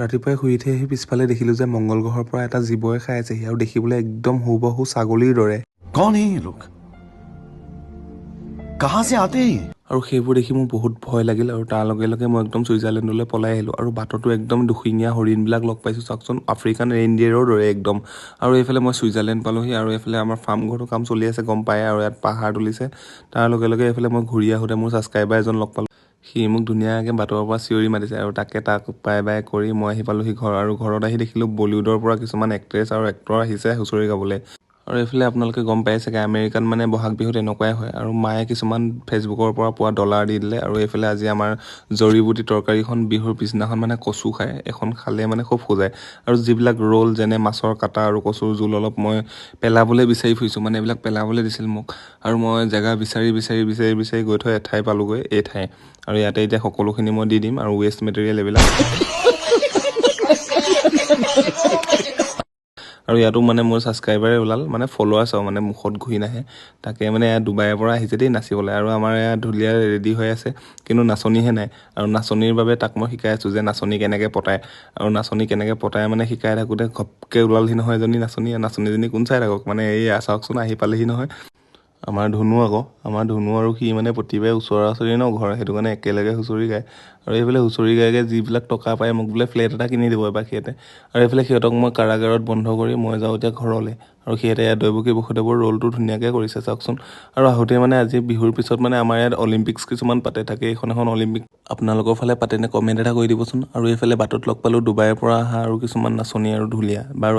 ৰাতিপুৱাই শুই উঠি আহি পিছফালে দেখিলোঁ যে মংগল গ্ৰহৰ পৰা এটা জীৱই খাই আছেহি আৰু দেখিবলৈ একদম হুবহু ছাগলীৰ দৰে। कौन है ये लोग? कहाँ से आते हैं ये? আৰু সেইবোৰ দেখি মোৰ বহুত ভয় লাগিল আৰু তাৰ লগে লগে মই একদম ছুইজাৰলেণ্ডলৈ পলাই আহিলোঁ আৰু বাটতো একদম দুশিঙীয়া হৰিণবিলাক লগ পাইছোঁ। চাওকচোন, আফ্ৰিকান ৰেইনডিয়েৰৰ দৰে একদম। আৰু এইফালে মই ছুইজাৰলেণ্ড পালোহি আৰু এইফালে আমাৰ ফাৰ্ম ঘৰটো কাম চলি আছে, গম পায়। আৰু ইয়াত পাহাৰ তুলিছে। তাৰ লগে লগে এইফালে মই ঘূৰি আহোঁতে মোৰ ছাবস্ক্ৰাইবাৰ এজন লগ পালোঁ। সি মোক ধুনীয়াকৈ বাটৰ পৰা চিঞৰি মাতিছে আৰু তাক বাই বাই কৰি মই আহি পালোঁহি ঘৰ। আৰু ঘৰত আহি দেখিলোঁ বলিউডৰ পৰা কিছুমান এক্ট্ৰেছ আৰু এক্টৰ আহিছে হুঁচৰি গাবলৈ। আৰু এইফালে আপোনালোকে গম পাই চাগে আমেৰিকান মানে বহাগ বিহুত এনেকুৱাই হয়। আৰু মায়ে কিছুমান ফেচবুকৰ পৰা পোৱা ডলাৰ দি দিলে। আৰু এইফালে আজি আমাৰ জৰিবুটি তৰকাৰীখন বিহুৰ পিছদিনাখন মানে কচু খায়, এখন খালে মানে খুব খোজায়। আৰু যিবিলাক ৰোল যেনে মাছৰ কাটা আৰু কচুৰ জোল অলপ মই পেলাবলৈ বিচাৰি ফুৰিছোঁ, মানে এইবিলাক পেলাবলৈ দিছিল মোক। আৰু মই জেগা বিচাৰি গৈ থৈ এঠাই পালোঁগৈ, এই ঠাই। আৰু ইয়াতে এতিয়া সকলোখিনি মই দি দিম আৰু ৱেষ্ট মেটেৰিয়েল এইবিলাক। আৰু ইয়াতো মানে মোৰ ছাবস্ক্ৰাইবাৰে ওলাল, মানে ফলোৱাৰ্ছ আৰু মানে মুখত ঘূৰি নাহে। তাকে মানে ইয়াত ডুবাইৰ পৰা আহিছে দেই নাচিবলৈ। আৰু আমাৰ ইয়াত ঢুলীয়া ৰেডি হৈ আছে, কিন্তু নাচনীহে নাই। আৰু নাচনীৰ বাবে তাক মই শিকাই আছোঁ যে নাচনী কেনেকৈ পতায়। আৰু নাচনী কেনেকৈ পতায় মানে শিকাই থাকোঁতে ঘপকৈ ওলালহি নহয় এজনী নাচনী। নাচনীজনী কোন চাই থাকক, মানে এই চাওকচোন আহি পালেহি নহয়। আমাৰ ধুনু আৰু সি মানে প্ৰতিবাৰে ওচৰা ওচৰি ন ঘৰ, সেইটো কাৰণে একেলগে হুঁচৰি গায়। আৰু এইফালে হুঁচৰি গায়গে যিবিলাক টকা পায় মোক বোলে ফ্লেট এটা কিনি দিব এবাৰ সিহঁতে। আৰু এইফালে সিহঁতক মই কাৰাগাৰত বন্ধ কৰি মই যাওঁ এতিয়া ঘৰলৈ। আৰু সিহঁতে ইয়াত দৈৱকী বসুদেৱৰ ৰোলটো ধুনীয়াকৈ কৰিছে চাওকচোন। আৰু আহোঁতে মানে আজি বিহুৰ পিছত মানে আমাৰ ইয়াত অলিম্পিক্স কিছুমান পাতে, থাকে এখন অলিম্পিক। আপোনালোকৰ ফালে পাতেনে কমেণ্ট এটা কৰি দিবচোন। আৰু এইফালে বাটত লগ পালোঁ ডুবাইৰ পৰা অহা আৰু কিছুমান নাচনী আৰু ঢুলীয়া। বাৰু